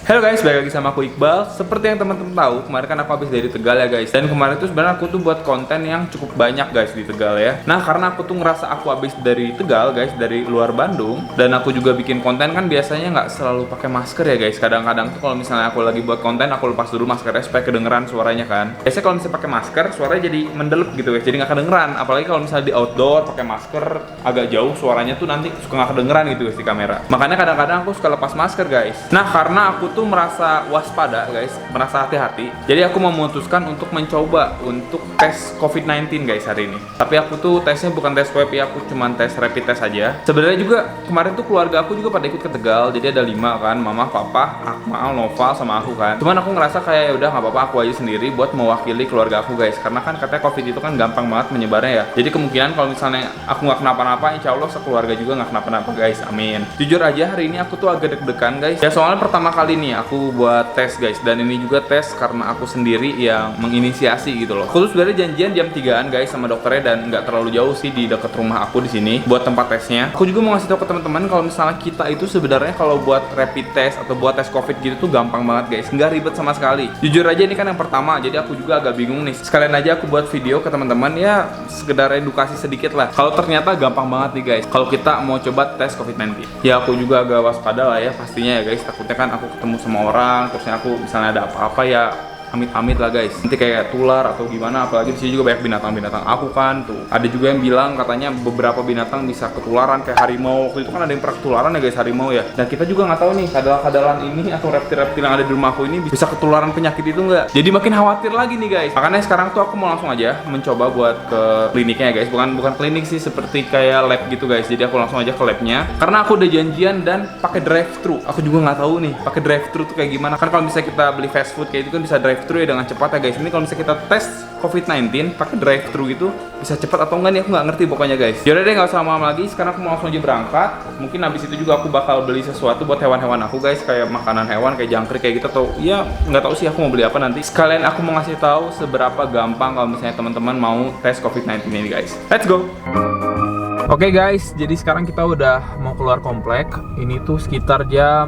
Halo guys, balik lagi sama aku Iqbal. Seperti yang teman-teman tahu, kemarin kan aku habis dari Tegal ya guys. Dan kemarin tuh sebenarnya aku tuh buat konten yang cukup banyak guys di Tegal ya. Nah, karena aku tuh ngerasa aku habis dari Tegal guys, dari luar Bandung, dan aku juga bikin konten kan biasanya nggak selalu pakai masker ya guys. Kadang-kadang tuh kalau misalnya aku lagi buat konten, aku lepas dulu maskernya supaya kedengeran suaranya kan. Biasanya kalau misalnya pakai masker, suaranya jadi mendelep gitu guys, jadi nggak kedengeran. Apalagi kalau misalnya di outdoor pakai masker agak jauh, suaranya tuh nanti suka nggak kedengeran gitu guys di kamera. Makanya kadang-kadang aku suka lepas masker guys. Nah, karena aku tuh merasa waspada guys, merasa hati-hati, jadi aku memutuskan untuk mencoba untuk tes COVID-19 guys hari ini. Tapi aku tuh tesnya bukan tes swab ya, aku cuman tes rapid test aja. Sebenarnya juga kemarin tuh keluarga aku juga pada ikut ke Tegal, jadi ada 5 kan, mama, papa, Akmal, Noval, sama aku kan. Cuman aku ngerasa kayak ya udah nggak apa-apa, aku aja sendiri buat mewakili keluarga aku guys, karena kan katanya COVID itu kan gampang banget menyebarnya ya. Jadi kemungkinan kalau misalnya aku nggak kenapa-napa, insya Allah sekeluarga juga nggak kenapa-napa guys, amin. Jujur aja hari ini aku tuh agak deg-degan guys ya, soalnya pertama kali nih aku buat tes guys, dan ini juga tes karena aku sendiri yang menginisiasi gitu loh. Aku tuh sebenarnya janjian jam 3-an guys sama dokternya, dan nggak terlalu jauh sih, di dekat rumah aku di sini buat tempat tesnya. Aku juga mau ngasih tahu ke teman-teman kalau misalnya kita itu sebenarnya kalau buat rapid test atau buat tes COVID gitu tuh gampang banget guys, nggak ribet sama sekali. Jujur aja ini kan yang pertama, jadi aku juga agak bingung nih. Sekalian aja aku buat video ke teman-teman ya, sekedar edukasi sedikit lah. Kalau ternyata gampang banget nih guys, kalau kita mau coba tes COVID-19. Ya aku juga agak waspada lah ya pastinya ya guys, takutnya kan aku ketemu sama orang, terusnya aku misalnya ada apa-apa ya amit-amit lah guys, nanti kayak tular atau gimana. Apalagi di sini juga banyak binatang-binatang aku kan tuh. Ada juga yang bilang katanya beberapa binatang bisa ketularan kayak harimau. Waktu itu kan ada yang pernah ketularan ya guys, harimau ya. Dan kita juga nggak tahu nih kadal-kadalan ini atau reptil-reptil yang ada di rumahku ini bisa ketularan penyakit itu nggak. Jadi makin khawatir lagi nih guys. Makanya sekarang tuh aku mau langsung aja mencoba buat ke kliniknya ya guys. Bukan klinik sih, seperti kayak lab gitu guys. Jadi aku langsung aja ke labnya karena aku udah janjian dan pakai drive-thru. Aku juga nggak tahu nih pakai drive-thru tuh kayak gimana. Kan kalau misalnya kita beli fast food kayak itu kan bisa drive-thru ya dengan cepat ya guys. Ini kalau misalnya kita tes COVID-19 pakai drive-thru itu bisa cepat atau enggak nih, aku nggak ngerti pokoknya guys. Yaudah deh, nggak usah lama-lama lagi, sekarang aku mau langsung aja berangkat. Mungkin habis itu juga aku bakal beli sesuatu buat hewan-hewan aku guys, kayak makanan hewan kayak jangkrik kayak gitu, atau ya nggak tahu sih aku mau beli apa nanti. Sekalian aku mau ngasih tahu seberapa gampang kalau misalnya teman-teman mau tes COVID-19 ini guys. Let's go. Oke guys, jadi sekarang kita udah mau keluar komplek. Ini tuh sekitar jam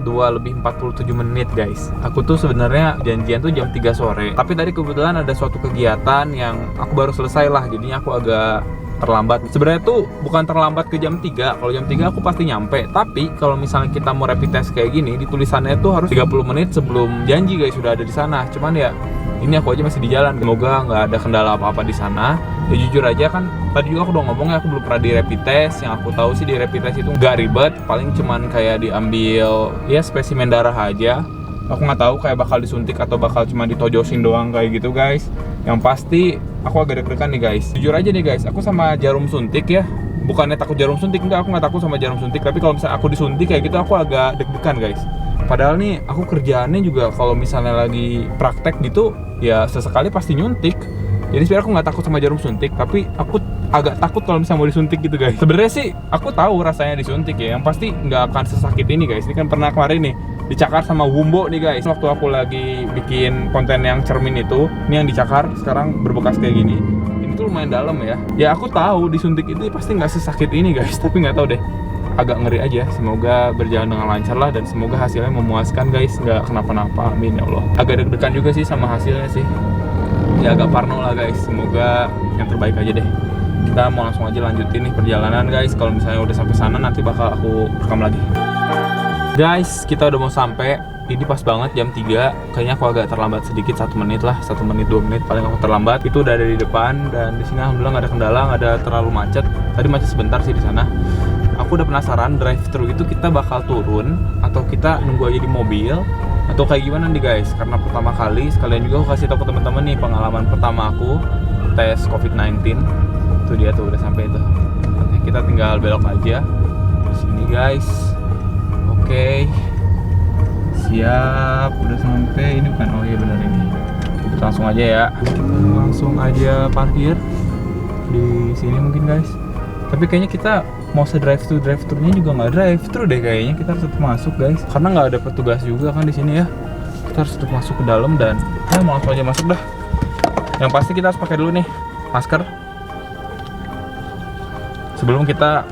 2:47 guys. Aku tuh sebenarnya janjian tuh jam 3 sore. Tapi tadi kebetulan ada suatu kegiatan yang aku baru selesai lah, jadinya aku agak terlambat. Sebenarnya tuh bukan terlambat ke jam 3. Kalau jam 3 aku pasti nyampe. Tapi kalau misalnya kita mau rapid test kayak gini, di tulisannya tuh harus 30 menit sebelum janji guys sudah ada di sana. Cuman ya ini aku aja masih di jalan. Semoga nggak ada kendala apa-apa di sana. Ya jujur aja kan, tadi juga aku udah ngomongnya aku belum pernah di rapid test. Yang aku tahu sih di rapid test itu nggak ribet, paling cuman kayak diambil ya spesimen darah aja. Aku nggak tahu kayak bakal disuntik atau bakal cuma ditojosin doang kayak gitu guys. Yang pasti aku agak deg-degan nih guys. Jujur aja nih guys, aku sama jarum suntik ya, bukannya takut jarum suntik, enggak, aku nggak takut sama jarum suntik. Tapi kalau misalnya aku disuntik kayak gitu, aku agak deg-degan guys. Padahal nih aku kerjaannya juga kalau misalnya lagi praktek gitu ya sesekali pasti nyuntik. Jadi sebenarnya aku nggak takut sama jarum suntik, tapi aku agak takut kalau misalnya mau disuntik gitu guys. Sebenarnya sih aku tahu rasanya disuntik ya, yang pasti nggak akan sesakit ini guys. Ini kan pernah kemarin nih dicakar sama Wumbo nih guys. Waktu aku lagi bikin konten yang cermin itu, ini yang dicakar sekarang berbekas kayak gini. Ini tuh lumayan dalam ya. Ya aku tahu disuntik itu pasti nggak sesakit ini guys, tapi nggak tahu deh. Agak ngeri aja. Semoga berjalan dengan lancar lah, dan semoga hasilnya memuaskan guys, nggak kenapa-napa, amin ya Allah. Agak deg-degan juga sih sama hasilnya sih. Ya agak parno lah guys, semoga yang terbaik aja deh. Kita mau langsung aja lanjutin nih perjalanan guys. Kalau misalnya udah sampai sana nanti bakal aku rekam lagi. Guys, kita udah mau sampai. Ini pas banget jam 3. Kayaknya aku agak terlambat sedikit, 1 menit lah, 1 menit 2 menit paling aku terlambat. Itu udah ada di depan, dan di sini alhamdulillah nggak ada kendala, nggak ada terlalu macet. Tadi macet sebentar sih di sana. Aku udah penasaran drive-thru itu kita bakal turun atau kita nunggu aja di mobil atau kayak gimana nih guys, karena pertama kali. Sekalian juga aku kasih tau ke teman-teman nih pengalaman pertama aku tes COVID-19. Itu dia tuh udah sampai itu. Oke, kita tinggal belok aja di sini guys. Oke, siap, udah sampai. Ini bukan, oh iya benar ini. Kita langsung aja ya. Kita langsung aja parkir di sini mungkin guys. Tapi kayaknya kita mau drive-thru-nya juga nggak drive-thru deh kayaknya. Kita harus tetap masuk guys, karena nggak ada petugas juga kan di sini ya. Kita harus tetap masuk ke dalam, dan mau langsung aja masuk dah. Yang pasti kita harus pakai dulu nih masker sebelum kita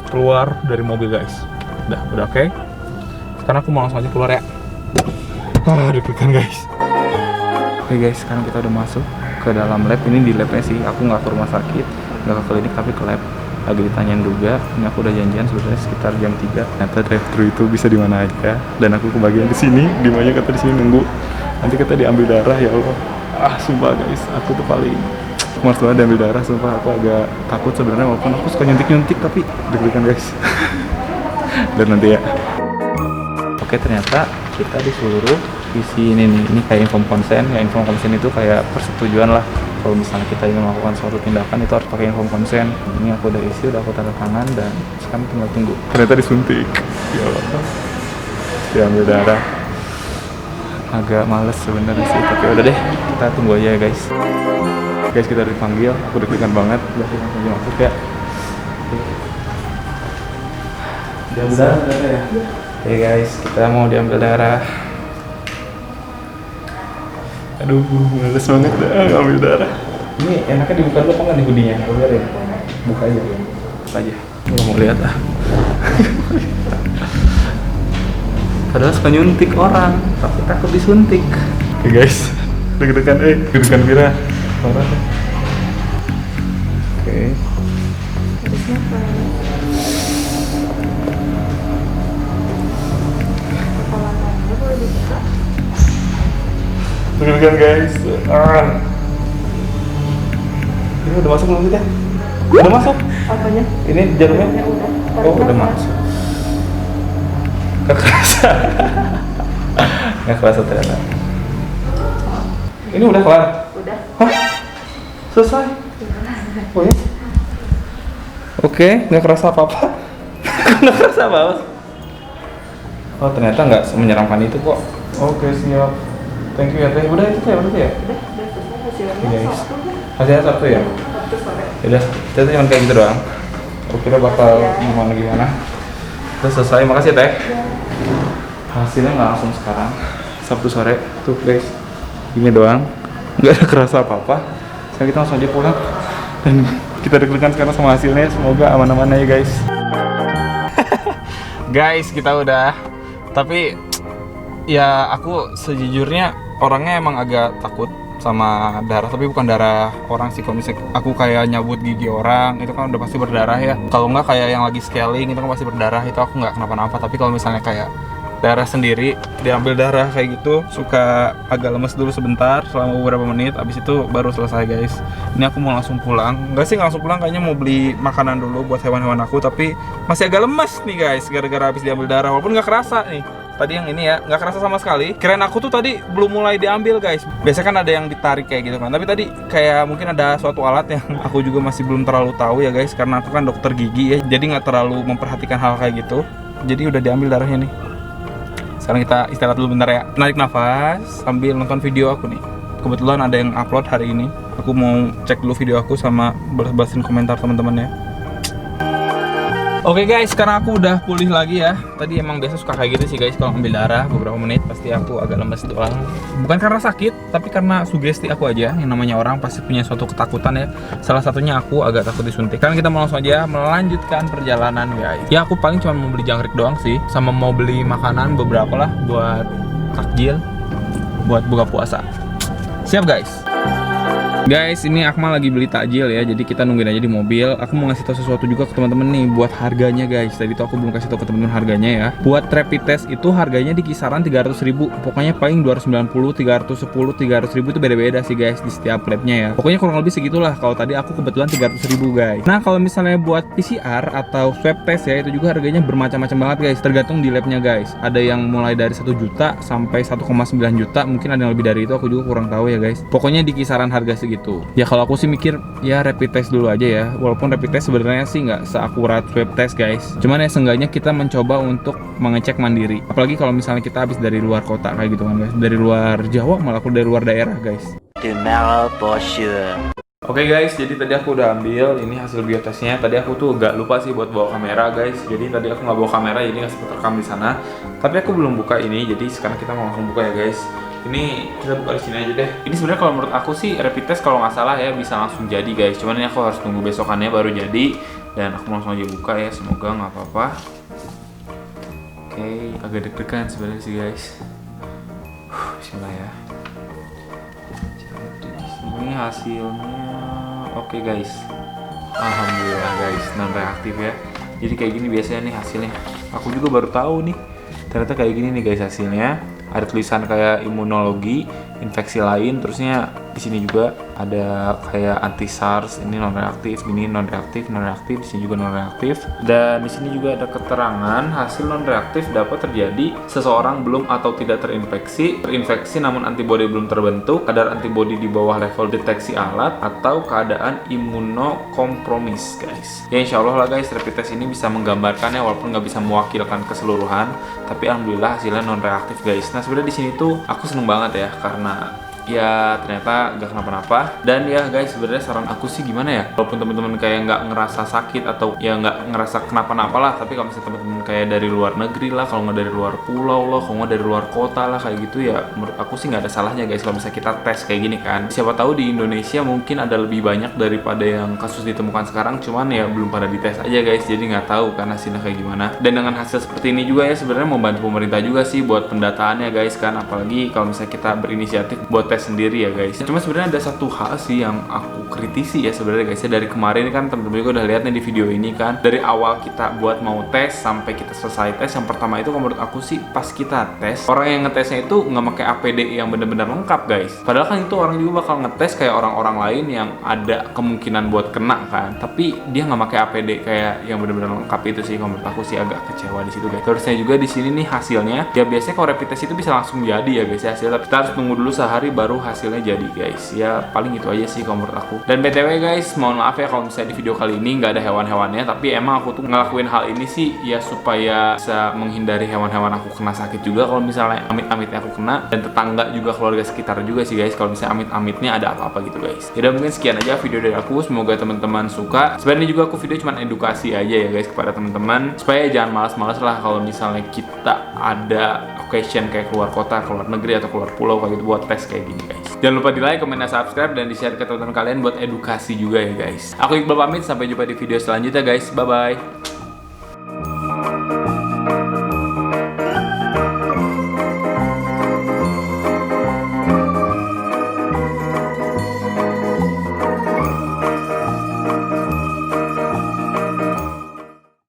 keluar dari mobil guys. Udah oke. Sekarang aku mau langsung aja keluar ya. Deg-degan guys. Oke guys, sekarang kita udah masuk ke dalam lab. Ini di labnya sih, aku nggak ke rumah sakit, nggak ke klinik, tapi ke lab. Lagi ditanyain juga, ini aku udah janjian sebenarnya sekitar jam 3. Ternyata drive-thru itu bisa di mana aja. Dan aku kebagian di sini, di mana kata di sini nunggu. Nanti kita diambil darah, ya Allah. Sumpah guys, aku tuh paling males banget diambil darah. Sumpah aku agak takut sebenarnya, walaupun aku suka nyuntik-nyuntik, tapi deg-degan guys. Dan nanti ya. Oke, ternyata kita disuruh isi ini kayak inform konsen. Ya, inform konsen itu kayak persetujuan lah. Kalau misalnya kita ingin melakukan suatu tindakan itu harus pakai inform konsen. Ini aku udah isi, udah aku tanda tangan, dan sekarang tinggal tunggu. Ternyata disuntik. Ya Allah. Diambil darah. Agak males sebenarnya sih, tapi udah deh, kita tunggu aja ya guys. Guys, kita udah dipanggil, aku deg-degan banget. Udah kita langsung masuk ya. Diambil darah ya? Oke guys, kita mau diambil darah. Aduh, males banget ngambil darah. Ini enaknya dibuka dulu apa nggak nih hoodie-nya? Ya? Buka aja. Buka aja. Gue mau lihat Padahal suka nyuntik orang, tapi takut disuntik. Oke guys, deg-degan deg-degan Vira. Orang. Oke. Deg-degan guys. Ini udah masuk belum kita? Udah masuk? Apanya? Ini jarumnya? Oh, udah masuk. Gak kerasa. Gak kerasa ternyata. Ini udah kelar? Udah. Hah? Selesai? Oh ya? Oke, gak kerasa apa-apa. Gak kerasa apa-apa. Oh, ternyata gak menyeramkan itu kok. Oke, siap. Thank you ya Teh. Udah itu ya, Udah selesai hasilnya. Guys. Sabtu ya. Hasilnya Sabtu ya? Sabtu sore. Udah, ternyata cuma kayak gitu doang. Aku kira bakal gimana. Terus selesai, makasih Teh. Hasilnya nggak langsung sekarang, Sabtu sore. Tuh guys, ini doang, nggak ada kerasa apa-apa. Sekarang kita langsung aja pulang. Dan kita deg-degan sekarang sama hasilnya. Semoga aman-aman aja guys. Guys, kita udah. Tapi ya aku sejujurnya orangnya emang agak takut sama darah, tapi bukan darah orang sih. Kalau misalnya aku kayak nyabut gigi orang, itu kan udah pasti berdarah ya. Kalau nggak kayak yang lagi scaling, itu kan pasti berdarah. Itu aku nggak kenapa-napa. Tapi kalau misalnya kayak darah sendiri, diambil darah kayak gitu, suka agak lemes dulu sebentar selama beberapa menit, abis itu baru selesai guys. Ini aku mau langsung pulang. Nggak sih langsung pulang, kayaknya mau beli makanan dulu buat hewan-hewan aku, tapi masih agak lemes nih guys, gara-gara habis diambil darah. Walaupun nggak kerasa nih. Tadi yang ini ya, nggak kerasa sama sekali. Kirain aku tuh tadi belum mulai diambil guys. Biasanya kan ada yang ditarik kayak gitu kan. Tapi tadi kayak mungkin ada suatu alat yang aku juga masih belum terlalu tahu ya guys. Karena aku kan dokter gigi ya, jadi nggak terlalu memperhatikan hal kayak gitu. Jadi udah diambil darahnya nih. Sekarang kita istirahat dulu bentar ya. Narik nafas sambil nonton video aku nih. Kebetulan ada yang upload hari ini. Aku mau cek dulu video aku sama balas-balasin komentar teman-teman ya. Oke guys, sekarang aku udah pulih lagi ya. Tadi emang biasa suka kayak gitu sih guys, kalau ambil darah beberapa menit pasti aku agak lemes doang. Bukan karena sakit, tapi karena sugesti aku aja. Yang namanya orang pasti punya suatu ketakutan ya. Salah satunya aku agak takut disuntik. Sekarang kita mau langsung aja melanjutkan perjalanan guys. Ya aku paling cuma mau beli jangkrik doang sih, sama mau beli makanan beberapa lah buat takjil, buat buka puasa. Siap guys. Guys, ini Akmal lagi beli takjil ya, jadi kita nungguin aja di mobil. Aku mau ngasih tahu sesuatu juga ke teman-teman nih buat harganya guys. Tadi tuh aku belum kasih tahu ke teman-teman harganya ya. Buat rapid test itu harganya di kisaran 300.000. Pokoknya paling 290, 310, 300.000 itu beda-beda sih guys di setiap labnya ya. Pokoknya kurang lebih segitulah. Kalau tadi aku kebetulan 300.000 guys. Nah, kalau misalnya buat PCR atau swab test ya, itu juga harganya bermacam-macam banget guys. Tergantung di labnya guys. Ada yang mulai dari 1 juta sampai 1,9 juta. Mungkin ada yang lebih dari itu, aku juga kurang tahu ya guys. Pokoknya di kisaran harga segitu. Ya kalau aku sih mikir ya rapid test dulu aja ya. Walaupun rapid test sebenarnya sih nggak seakurat swab test guys. Cuman ya seenggaknya kita mencoba untuk mengecek mandiri. Apalagi kalau misalnya kita habis dari luar kota kayak gitu kan guys. Dari luar Jawa malah aku dari luar daerah guys. Tomorrow for sure. Oke guys, jadi tadi aku udah ambil ini hasil biotesnya. Tadi aku tuh gak lupa sih buat bawa kamera guys. Jadi tadi aku nggak bawa kamera, jadi nggak sempet rekam di sana. Tapi aku belum buka ini, jadi sekarang kita mau langsung buka ya guys. Ini kita buka di sini aja deh. Ini sebenarnya kalau menurut aku sih rapid test kalau nggak salah ya bisa langsung jadi guys. Cuman ini aku harus tunggu besokannya baru jadi. Dan aku langsung aja buka ya, semoga nggak apa-apa. Oke, agak deg-degan sebenarnya sih guys. Bismillah ya. Ini hasilnya oke guys. Alhamdulillah guys, non reaktif ya. Jadi kayak gini biasanya nih hasilnya. Aku juga baru tahu nih. Ternyata kayak gini nih guys hasilnya. Ada tulisan kayak imunologi, infeksi lain, terusnya di sini juga ada kayak anti SARS, ini non reaktif, ini non reaktif, di sini juga non reaktif. Dan di sini juga ada keterangan hasil non reaktif dapat terjadi seseorang belum atau tidak terinfeksi namun antibodi belum terbentuk, kadar antibodi di bawah level deteksi alat, atau keadaan imunokompromis guys. Ya insya Allah lah guys, rapid test ini bisa menggambarkannya walaupun nggak bisa mewakilkan keseluruhan, tapi alhamdulillah hasilnya non reaktif guys. Nah sebenarnya di sini tuh aku seneng banget ya karena ya ternyata gak kenapa-napa. Dan ya guys, sebenarnya saran aku sih gimana ya, walaupun teman-teman kayak nggak ngerasa sakit atau ya nggak ngerasa kenapa-napa lah, tapi kalau misalnya teman-teman kayak dari luar negeri lah, kalau nggak dari luar pulau lah, kalau nggak dari luar kota lah kayak gitu, ya menurut aku sih nggak ada salahnya guys kalau misalnya kita tes kayak gini kan. Siapa tahu di Indonesia mungkin ada lebih banyak daripada yang kasus ditemukan sekarang, cuman ya belum pada dites aja guys, jadi nggak tahu kan hasilnya kayak gimana. Dan dengan hasil seperti ini juga ya sebenarnya membantu pemerintah juga sih buat pendataannya guys kan, apalagi kalau misalnya kita berinisiatif buat tes sendiri ya guys. Cuma sebenarnya ada satu hal sih yang aku kritisi ya sebenarnya guys ya, dari kemarin kan teman-teman juga udah lihat nih di video ini kan, dari awal kita buat mau tes sampai kita selesai tes, yang pertama itu menurut aku sih pas kita tes, orang yang ngetesnya itu nggak pakai APD yang bener-bener lengkap guys. Padahal kan itu orang juga bakal ngetes kayak orang-orang lain yang ada kemungkinan buat kena kan, tapi dia nggak pakai APD kayak yang bener-bener lengkap. Itu sih menurut aku sih agak kecewa di situ guys. Terusnya juga di sini nih hasilnya, ya biasanya kalau rapid test itu bisa langsung jadi ya guys ya hasil, tapi kita harus tunggu dulu sehari baru hasilnya jadi guys. Ya paling itu aja sih kalau menurut aku. Dan BTW guys, mohon maaf ya kalau misalnya di video kali ini nggak ada hewan-hewannya, tapi emang aku tuh ngelakuin hal ini sih ya supaya bisa menghindari hewan-hewan aku kena sakit juga kalau misalnya amit-amitnya aku kena, dan tetangga juga, keluarga sekitar juga sih guys kalau misalnya amit-amitnya ada apa-apa gitu guys. Jadi mungkin sekian aja video dari aku, semoga teman-teman suka. Sebenarnya juga aku video cuma edukasi aja ya guys kepada teman-teman, supaya jangan malas-malas lah kalau misalnya kita ada occasion kayak keluar kota, keluar negeri, atau keluar pulau kayak gitu buat tes kayak gini guys. Jangan lupa di like, komen, dan subscribe, dan di share ke teman-teman kalian buat edukasi juga ya guys. Aku Iqbal pamit, sampai jumpa di video selanjutnya guys. Bye bye.